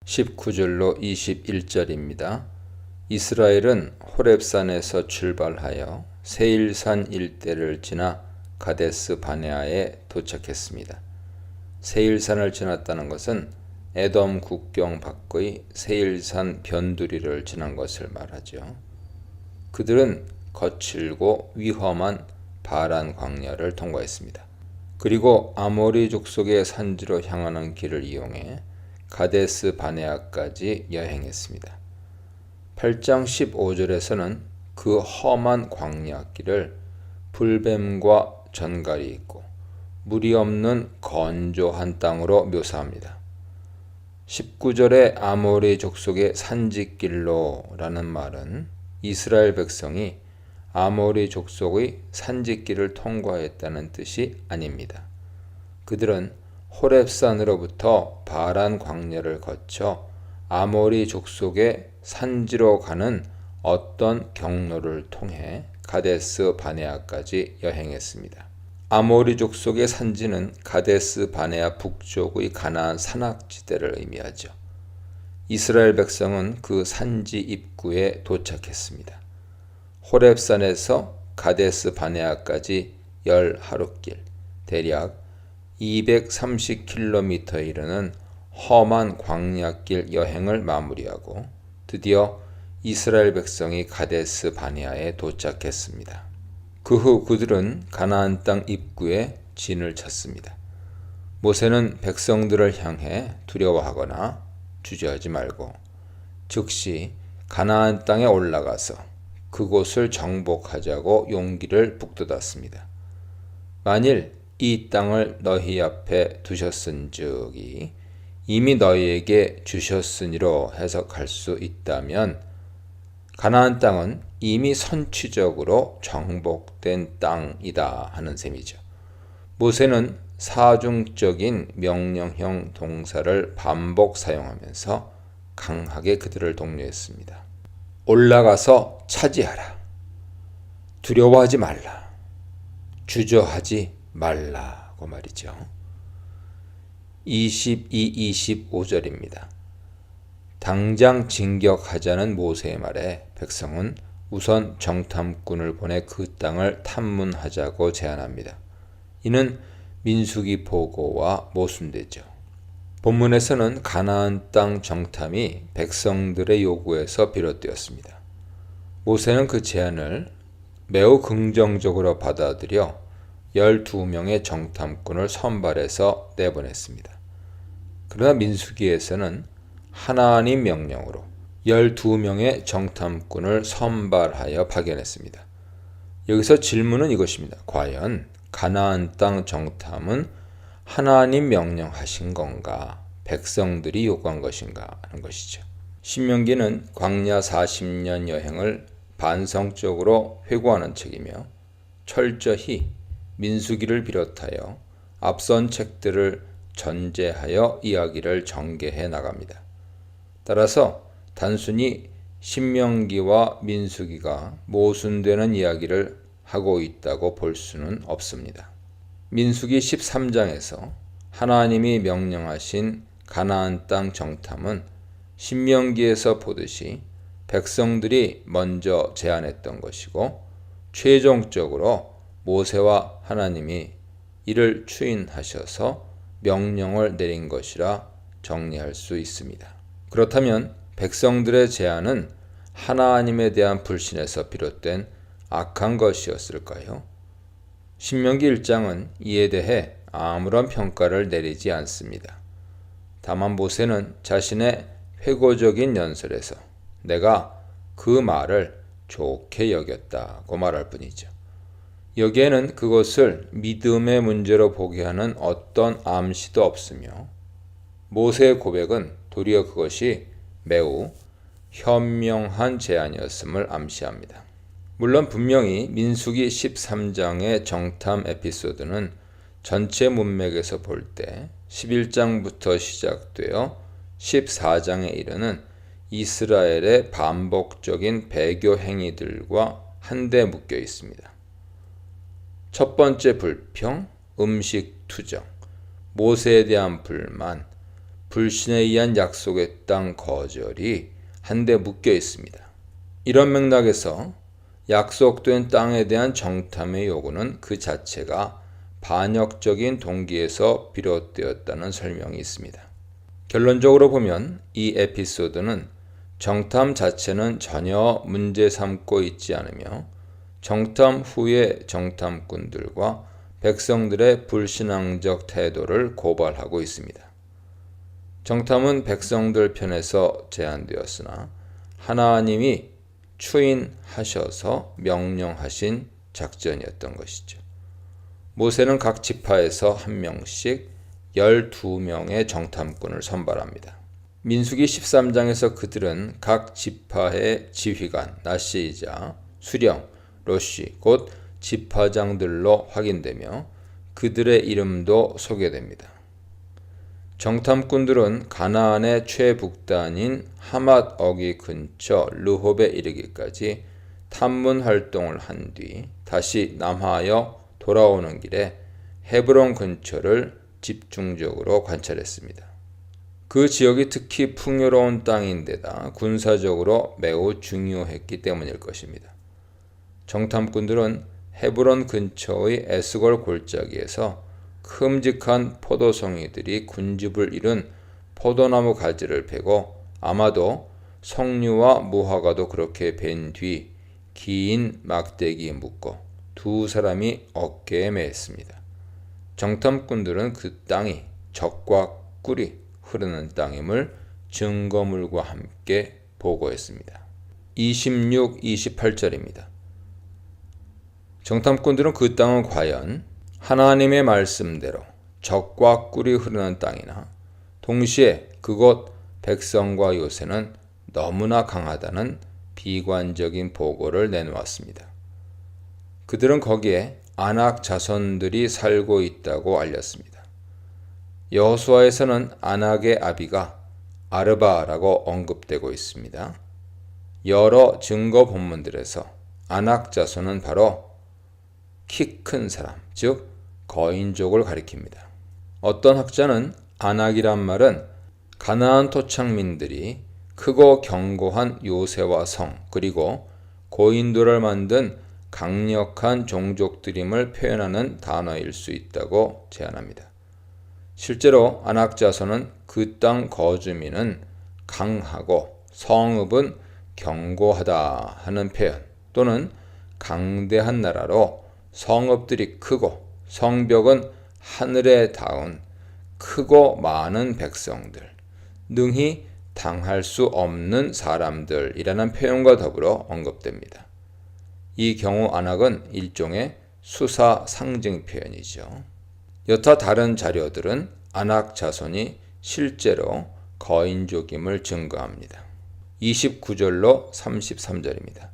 19절로 21절입니다. 이스라엘은 호렙산에서 출발하여 세일산 일대를 지나 가데스 바네아에 도착했습니다. 세일산을 지났다는 것은 에돔 국경 밖의 세일산 변두리를 지난 것을 말하죠. 그들은 거칠고 위험한 바란 광야를 통과했습니다. 그리고 아모리 족속의 산지로 향하는 길을 이용해 가데스 바네아까지 여행했습니다. 8장 15절에서는 그 험한 광야길을 불뱀과 전갈이 있고 물이 없는 건조한 땅으로 묘사합니다. 19절의 아모리 족속의 산지길로라는 말은 이스라엘 백성이 아모리 족속의 산지길을 통과했다는 뜻이 아닙니다. 그들은 호렙산으로부터 바란 광야를 거쳐 아모리 족속의 산지로 가는 어떤 경로를 통해 가데스 바네아까지 여행했습니다. 아모리 족속의 산지는 가데스 바네아 북쪽의 가나안 산악지대를 의미하죠. 이스라엘 백성은 그 산지 입구에 도착했습니다. 호렙산에서 가데스 바네아까지 10하루길, 대략 230km에 이르는 험한 광야길 여행을 마무리하고 드디어 이스라엘 백성이 가데스 바네아에 도착했습니다. 그 후 그들은 가나안 땅 입구에 진을 쳤습니다. 모세는 백성들을 향해 두려워하거나 주저하지 말고 즉시 가나안 땅에 올라가서 그곳을 정복하자고 용기를 북돋았습니다. 만일 이 땅을 너희 앞에 두셨은즉이 이미 너희에게 주셨으니로 해석할 수 있다면 가나안 땅은 이미 선취적으로 정복된 땅이다 하는 셈이죠. 모세는 사중적인 명령형 동사를 반복 사용하면서 강하게 그들을 독려했습니다. 올라가서 차지하라. 두려워하지 말라. 주저하지 말라고 말이죠. 22, 25절입니다. 당장 진격하자는 모세의 말에 백성은 우선 정탐꾼을 보내 그 땅을 탐문하자고 제안합니다. 이는 민수기 보고와 모순되죠. 본문에서는 가나안 땅 정탐이 백성들의 요구에서 비롯되었습니다. 모세는 그 제안을 매우 긍정적으로 받아들여 12명의 정탐꾼을 선발해서 내보냈습니다. 그러나 민수기에서는 하나님 명령으로 12명의 정탐꾼을 선발하여 파견했습니다. 여기서 질문은 이것입니다. 과연 가나안 땅 정탐은 하나님 명령하신 건가? 백성들이 요구한 것인가? 하는 것이죠. 신명기는 광야 40년 여행을 반성적으로 회고하는 책이며 철저히 민수기를 비롯하여 앞선 책들을 전제하여 이야기를 전개해 나갑니다. 따라서 단순히 신명기와 민수기가 모순되는 이야기를 하고 있다고 볼 수는 없습니다. 민수기 13장에서 하나님이 명령하신 가나안 땅 정탐은 신명기에서 보듯이 백성들이 먼저 제안했던 것이고 최종적으로 모세와 하나님이 이를 추인하셔서 명령을 내린 것이라 정리할 수 있습니다. 그렇다면 백성들의 제안은 하나님에 대한 불신에서 비롯된 악한 것이었을까요? 신명기 1장은 이에 대해 아무런 평가를 내리지 않습니다. 다만 모세는 자신의 회고적인 연설에서 내가 그 말을 좋게 여겼다고 말할 뿐이죠. 여기에는 그것을 믿음의 문제로 보게 하는 어떤 암시도 없으며 모세의 고백은 도리어 그것이 매우 현명한 제안이었음을 암시합니다. 물론 분명히 민수기 13장의 정탐 에피소드는 전체 문맥에서 볼 때 11장부터 시작되어 14장에 이르는 이스라엘의 반복적인 배교 행위들과 한데 묶여 있습니다. 첫 번째 불평, 음식 투정, 모세에 대한 불만, 불신에 의한 약속의 땅 거절이 한데 묶여 있습니다. 이런 맥락에서 약속된 땅에 대한 정탐의 요구는 그 자체가 반역적인 동기에서 비롯되었다는 설명이 있습니다. 결론적으로 보면 이 에피소드는 정탐 자체는 전혀 문제 삼고 있지 않으며 정탐 후의 정탐꾼들과 백성들의 불신앙적 태도를 고발하고 있습니다. 정탐은 백성들 편에서 제안되었으나 하나님이 추인하셔서 명령하신 작전이었던 것이죠. 모세는 각 지파에서 한 명씩 12명의 정탐꾼을 선발합니다. 민수기 13장에서 그들은 각 지파의 지휘관, 나시이자, 수령, 로시, 곧 지파장들로 확인되며 그들의 이름도 소개됩니다. 정탐꾼들은 가나안의 최북단인 하맛 어기 근처 르홉에 이르기까지 탐문 활동을 한 뒤 다시 남하여 돌아오는 길에 헤브론 근처를 집중적으로 관찰했습니다. 그 지역이 특히 풍요로운 땅인데다 군사적으로 매우 중요했기 때문일 것입니다. 정탐꾼들은 헤브론 근처의 에스골 골짜기에서 큼직한 포도송이들이 군집을 이룬 포도나무 가지를 베고 아마도 석류와 무화과도 그렇게 벤 뒤 긴 막대기에 묶고 두 사람이 어깨에 매었습니다. 정탐꾼들은 그 땅이 젖과 꿀이 흐르는 땅임을 증거물과 함께 보고했습니다. 26, 28절입니다. 정탐꾼들은 그 땅은 과연 하나님의 말씀대로 젖과 꿀이 흐르는 땅이나 동시에 그곳 백성과 요새는 너무나 강하다는 비관적인 보고를 내놓았습니다. 그들은 거기에 아낙 자손들이 살고 있다고 알렸습니다. 여호수아에서는 아낙의 아비가 아르바라고 언급되고 있습니다. 여러 증거 본문들에서 아낙 자손은 바로 키 큰 사람, 즉 거인족을 가리킵니다. 어떤 학자는 아낙이란 말은 가나안 토착민들이 크고 견고한 요새와 성, 그리고 고인돌을 만든 강력한 종족들임을 표현하는 단어일 수 있다고 제안합니다. 실제로 아낙 자손은 그 땅 거주민은 강하고 성읍은 견고하다 하는 표현, 또는 강대한 나라로 성읍들이 크고 성벽은 하늘에 닿은 크고 많은 백성들, 능히 당할 수 없는 사람들이라는 표현과 더불어 언급됩니다. 이 경우 아낙은 일종의 수사 상징 표현이죠. 여타 다른 자료들은 아낙 자손이 실제로 거인족임을 증거합니다. 29절로 33절입니다.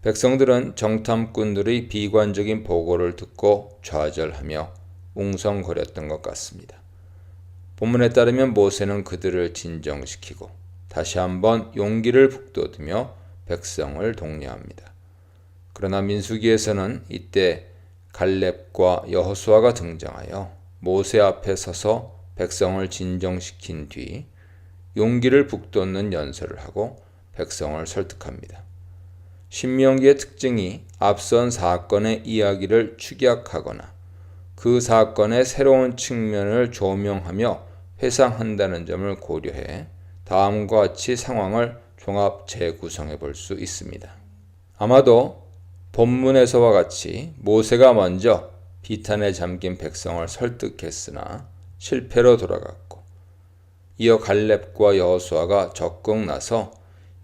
백성들은 정탐꾼들의 비관적인 보고를 듣고 좌절하며 웅성거렸던 것 같습니다. 본문에 따르면 모세는 그들을 진정시키고 다시 한번 용기를 북돋으며 백성을 독려합니다. 그러나 민수기에서는 이때 갈렙과 여호수아가 등장하여 모세 앞에 서서 백성을 진정시킨 뒤 용기를 북돋는 연설을 하고 백성을 설득합니다. 신명기의 특징이 앞선 사건의 이야기를 축약하거나 그 사건의 새로운 측면을 조명하며 회상한다는 점을 고려해 다음과 같이 상황을 종합 재구성해 볼 수 있습니다. 아마도 본문에서와 같이 모세가 먼저 비탄에 잠긴 백성을 설득했으나 실패로 돌아갔고, 이어 갈렙과 여호수아가 적극 나서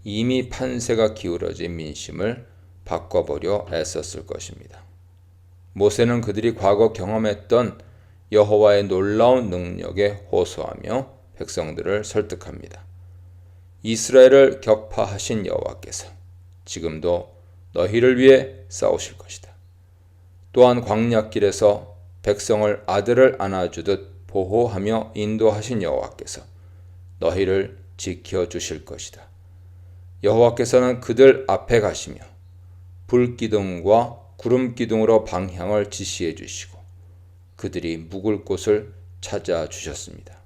이미 판세가 기울어진 민심을 바꿔보려 애썼을 것입니다. 모세는 그들이 과거 경험했던 여호와의 놀라운 능력에 호소하며 백성들을 설득합니다. 이스라엘을 격파하신 여호와께서 지금도 너희를 위해 싸우실 것이다. 또한 광야길에서 백성을 아들을 안아주듯 보호하며 인도하신 여호와께서 너희를 지켜주실 것이다. 여호와께서는 그들 앞에 가시며 불기둥과 구름기둥으로 방향을 지시해 주시고 그들이 묵을 곳을 찾아주셨습니다.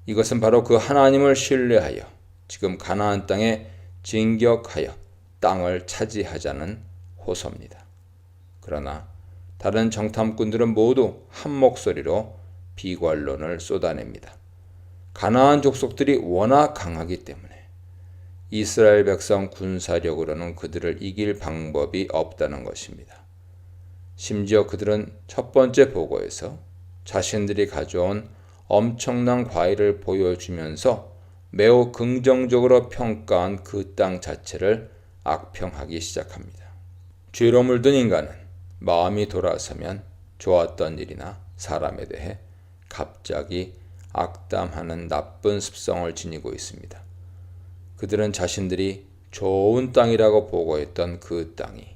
이것은 바로 그 하나님을 신뢰하여 지금 가나안 땅에 진격하여 땅을 차지하자는 호소입니다. 그러나 다른 정탐꾼들은 모두 한 목소리로 비관론을 쏟아냅니다. 가나안 족속들이 워낙 강하기 때문에 이스라엘 백성 군사력으로는 그들을 이길 방법이 없다는 것입니다. 심지어 그들은 첫 번째 보고에서 자신들이 가져온 엄청난 과일을 보여주면서 매우 긍정적으로 평가한 그 땅 자체를 악평하기 시작합니다. 죄로 물든 인간은 마음이 돌아서면 좋았던 일이나 사람에 대해 갑자기 악담하는 나쁜 습성을 지니고 있습니다. 그들은 자신들이 좋은 땅이라고 보고했던 그 땅이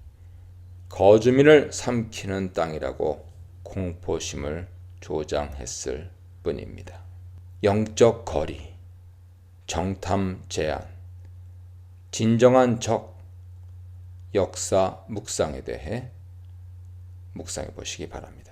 거주민을 삼키는 땅이라고 공포심을 조장했을 뿐입니다. 영적 거리, 정탐 제한, 진정한 적, 역사 묵상에 대해 묵상해 보시기 바랍니다.